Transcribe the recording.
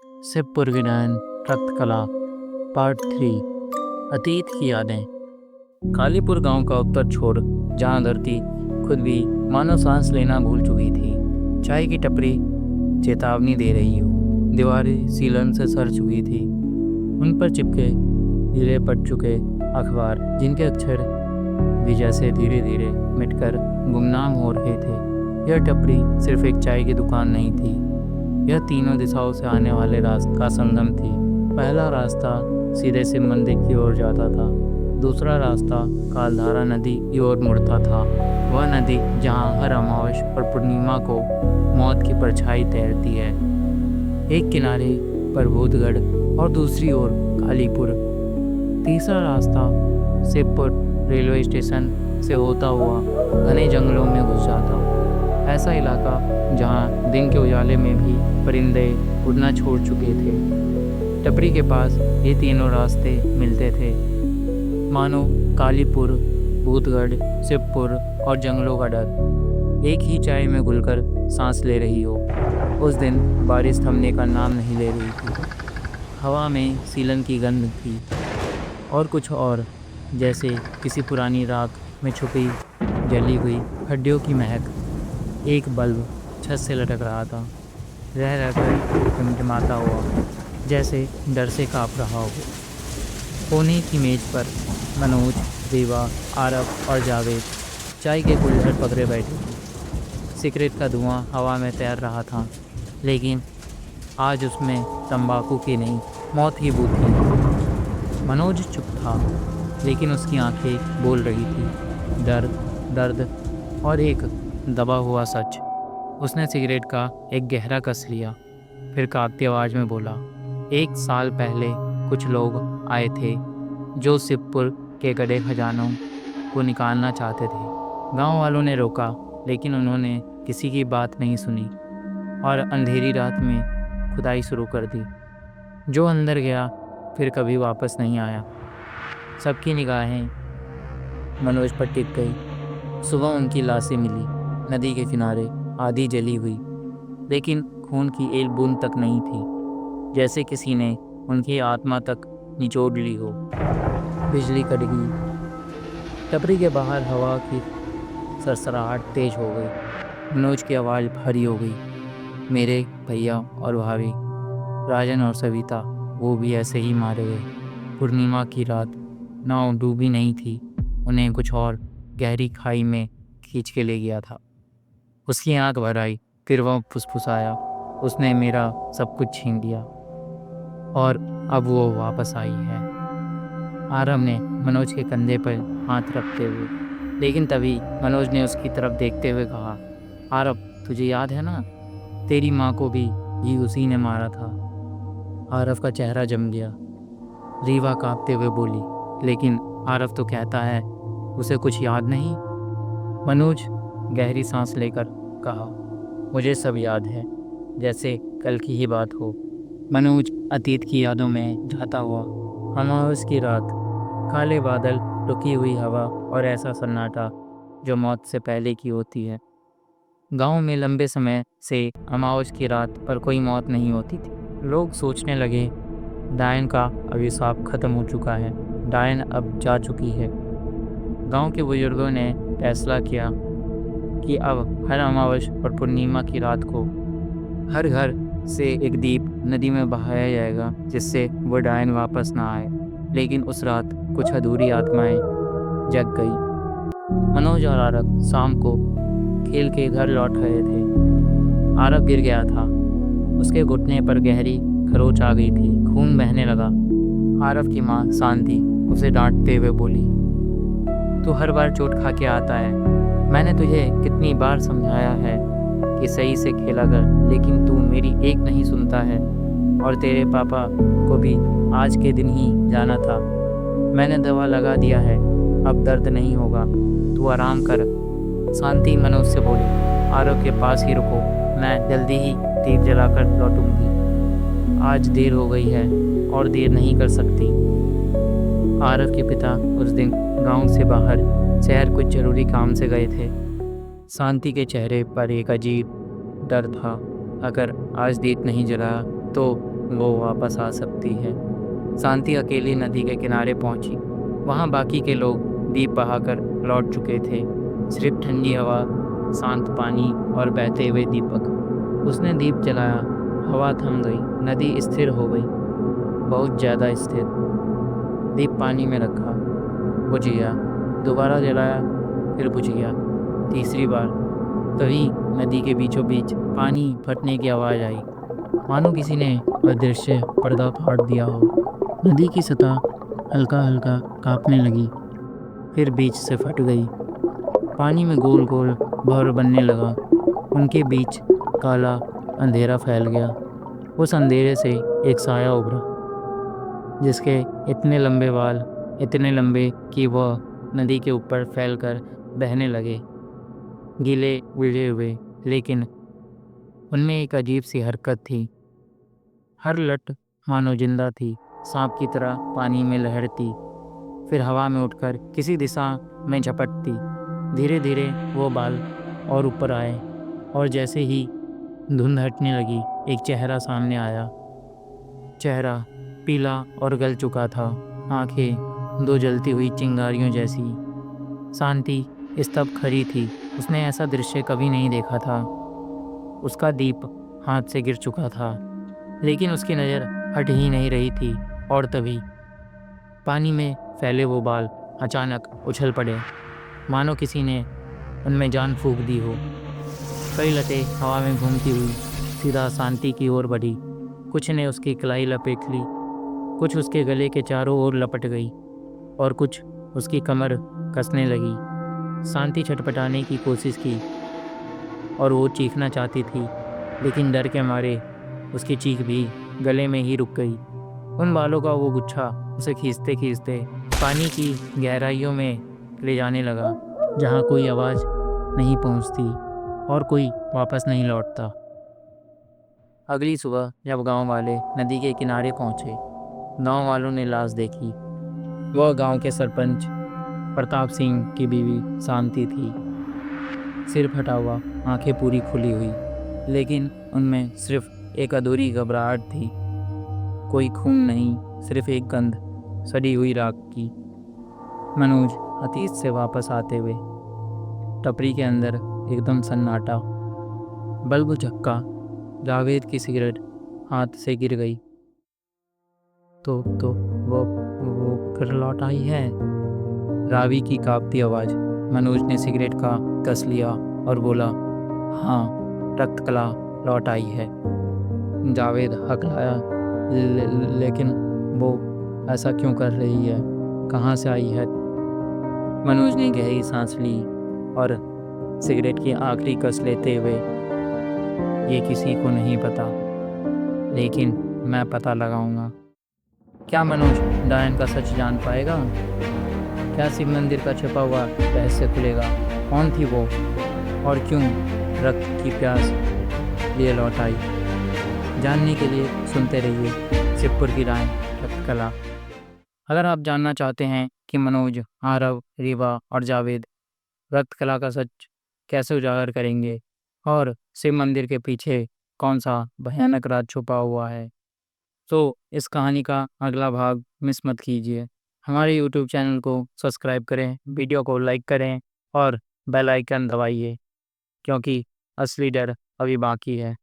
Shivpur विनयन रक्तकला part 3 अतीत की यादें। कालीपुर गांव का उत्तर छोर, जहां धरती खुद भी मानो सांस लेना भूल चुकी थी। चाय की टपरी चेतावनी दे रही हो, दीवारें सीलन से सर चुकी थी, उन पर चिपके हीरे पड़ चुके अखबार, जिनके अक्षर भी जैसे धीरे धीरे मिटकर गुमनाम हो रहे थे। यह टपरी सिर्फ एक चाय की दुकान नहीं थी, यह तीनों दिशाओं से आने वाले रास्ते का संगम थी। पहला रास्ता सीधे शिव मंदिर की ओर जाता था, दूसरा रास्ता कालधारा नदी की ओर मुड़ता था, वह नदी जहां हर अमावस्या और पूर्णिमा को मौत की परछाई तैरती है। एक किनारे पर भूतगढ़ और दूसरी ओर कालीपुर। तीसरा रास्ता शिवपुर रेलवे स्टेशन से होता हुआ घने जंगलों में घुस जाता, ऐसा इलाका जहां दिन के उजाले में भी परिंदे उड़ना छोड़ चुके थे। टपरी के पास ये तीनों रास्ते मिलते थे, मानो कालीपुर, भूतगढ़, शिवपुर और जंगलों का डर एक ही चाय में घुलकर सांस ले रही हो। उस दिन बारिश थमने का नाम नहीं ले रही थी, हवा में सीलन की गंध थी और कुछ और, जैसे किसी पुरानी राख में छुपी जली हुई हड्डियों की महक। एक बल्ब छत से लटक रहा था, रह रहकर टिमटिमाता हुआ, जैसे डर से काँप रहा हो। कोने की मेज पर मनोज, देवा, आरव और जावेद चाय के कुल्हड़ पकड़े बैठे थे। सिगरेट का धुआं हवा में तैर रहा था, लेकिन आज उसमें तंबाकू की नहीं, मौत की बू थी। मनोज चुप था, लेकिन उसकी आंखें बोल रही थी, डर, दर्द और एक दबा हुआ सच। उसने सिगरेट का एक गहरा कस लिया, फिर कांपती आवाज़ में बोला, 1 साल पहले कुछ लोग आए थे जो शिवपुर के गड़े खजानों को निकालना चाहते थे। गांव वालों ने रोका, लेकिन उन्होंने किसी की बात नहीं सुनी और अंधेरी रात में खुदाई शुरू कर दी। जो अंदर गया फिर कभी वापस नहीं आया। सबकी निगाहें मनोज पर टिक गई। सुबह उनकी लाशें मिली, नदी के किनारे, आधी जली हुई, लेकिन खून की एक बूंद तक नहीं थी, जैसे किसी ने उनकी आत्मा तक निचोड़ ली हो। बिजली कट गई। टपरी के बाहर हवा की सरसराहट तेज हो गई। मनोज की आवाज़ भारी हो गई, मेरे भैया और भाभी, राजन और सविता, वो भी ऐसे ही मारे गए। पूर्णिमा की रात, नाव डूबी नहीं थी, उन्हें कुछ और गहरी खाई में खींच के ले गया था। उसकी आंख भर आई, फिर वह फुसफुसाया, उसने मेरा सब कुछ छीन लिया और अब वो वापस आई है। आरव ने मनोज के कंधे पर हाथ रखते हुए, लेकिन तभी मनोज ने उसकी तरफ देखते हुए कहा, आरव, तुझे याद है ना, तेरी माँ को भी उसी ने मारा था। आरव का चेहरा जम गया। रीवा कांपते हुए बोली, लेकिन आरव तो कहता है उसे कुछ याद नहीं। मनोज गहरी सांस लेकर कहा, मुझे सब याद है, जैसे कल की ही बात हो। मनोज अतीत की यादों में जाता हुआ। अमावस की रात, काले बादल, रुकी हुई हवा और ऐसा सन्नाटा जो मौत से पहले की होती है। गांव में लंबे समय से अमावस की रात पर कोई मौत नहीं होती थी। लोग सोचने लगे, डायन का अभिशाप खत्म हो चुका है, डायन अब जा चुकी है। गांव के बुजुर्गों ने फैसला किया कि अब हर अमावस्या और पूर्णिमा की रात को हर घर से एक दीप नदी में बहाया जाएगा, जिससे वो डायन वापस ना आए। लेकिन उस रात कुछ अधूरी आत्माएं जग गई। मनोज और आरव शाम को खेल के घर लौट रहे थे। आरव गिर गया था, उसके घुटने पर गहरी खरोंच आ गई थी, खून बहने लगा। आरव की माँ शांति उसे डांटते हुए बोली, तू हर बार चोट खा के आता है, मैंने तुझे कितनी बार समझाया है कि सही से खेला कर, लेकिन तू मेरी एक नहीं सुनता है। और तेरे पापा को भी आज के दिन ही जाना था, मैंने दवा लगा दिया है, अब दर्द नहीं होगा, तू आराम कर। शांति मनोज से बोली, आरव के पास ही रुको, मैं जल्दी ही दीप जलाकर लौटूंगी, आज देर हो गई है और देर नहीं कर सकती। आरव के पिता उस दिन गांव से बाहर शहर कुछ जरूरी काम से गए थे। शांति के चेहरे पर एक अजीब डर था, अगर आज दीप नहीं जला तो वो वापस आ सकती है। शांति अकेली नदी के किनारे पहुंची। वहां बाकी के लोग दीप बहाकर लौट चुके थे। सिर्फ ठंडी हवा, शांत पानी और बहते हुए दीपक। उसने दीप जलाया। हवा थम गई। नदी स्थिर हो गई, बहुत ज़्यादा स्थिर। दीप पानी में रखा, बुझ गया। दोबारा जलाया, फिर बुझ गया। तीसरी बार। तभी नदी के बीचों बीच पानी फटने की आवाज़ आई, मानो किसी ने अदृश्य पर्दा फाड़ दिया हो। नदी की सतह हल्का हल्का कांपने लगी, फिर बीच से फट गई। पानी में गोल गोल भंवर बनने लगा। उनके बीच काला अंधेरा फैल गया। उस अंधेरे से एक साया उभरा, जिसके इतने लंबे बाल, इतने लंबे कि वह नदी के ऊपर फैलकर बहने लगे, गीले उलझे हुए। लेकिन उनमें एक अजीब सी हरकत थी। हर लट मानो जिंदा थी, सांप की तरह पानी में लहरती, फिर हवा में उठकर किसी दिशा में झपटती। धीरे धीरे वो बाल और ऊपर आए, और जैसे ही धुंध हटने लगी, एक चेहरा सामने आया। चेहरा पीला और गल चुका था, आंखें दो जलती हुई चिंगारियों जैसी। शांति स्तब्ध खड़ी थी। उसने ऐसा दृश्य कभी नहीं देखा था। उसका दीप हाथ से गिर चुका था, लेकिन उसकी नज़र हट ही नहीं रही थी। और तभी पानी में फैले वो बाल अचानक उछल पड़े, मानो किसी ने उनमें जान फूंक दी हो। कई लटें हवा में घूमती हुई सीधा शांति की ओर बढ़ी। कुछ ने उसकी कलाई लपेट ली, कुछ उसके गले के चारों ओर लपट गई, और कुछ उसकी कमर कसने लगी। शांति छटपटाने की कोशिश की और वो चीखना चाहती थी, लेकिन डर के मारे उसकी चीख भी गले में ही रुक गई। उन बालों का वो गुच्छा उसे खींचते खींचते पानी की गहराइयों में ले जाने लगा, जहाँ कोई आवाज़ नहीं पहुँचती और कोई वापस नहीं लौटता। अगली सुबह जब गांव वाले नदी के किनारे पहुंचे, गांव वालों ने लाश देखी। वह गांव के सरपंच प्रताप सिंह की बीवी शांति थी। सिर फटा हुआ, आंखें पूरी खुली हुई, लेकिन उनमें सिर्फ एक अधूरी घबराहट थी। कोई खून नहीं, सिर्फ एक गंध, सड़ी हुई राख की। मनोज अतीत से वापस आते हुए टपरी के अंदर एकदम सन्नाटा। बल्ब झक्का। जावेद की सिगरेट हाथ से गिर गई। तो वो फिर लौट आई है। रावी की कांपती आवाज़। मनोज ने सिगरेट का कस लिया और बोला, हाँ, रक्त कला लौट आई है। जावेद हकलाया, लेकिन वो ऐसा क्यों कर रही है? कहाँ से आई है? मनोज ने गहरी सांस ली और सिगरेट की आखिरी कस लेते हुए, ये किसी को नहीं पता, लेकिन मैं पता लगाऊंगा। क्या मनोज डायन का सच जान पाएगा? क्या शिव मंदिर का छिपा हुआ रहस्य खुलेगा? कौन थी वो, और क्यों रक्त की प्यास लिए लौट आई? जानने के लिए सुनते रहिए शिवपुर की डायन रक्त कला। अगर आप जानना चाहते हैं कि मनोज, आरव, रीवा और जावेद रक्त कला का सच कैसे उजागर करेंगे, और शिव मंदिर के पीछे कौन सा भयानक राज छुपा हुआ है, तो इस कहानी का अगला भाग मिस मत कीजिए। हमारे YouTube चैनल को सब्सक्राइब करें, वीडियो को लाइक करें और बेल आइकन दबाइए, क्योंकि असली डर अभी बाकी है।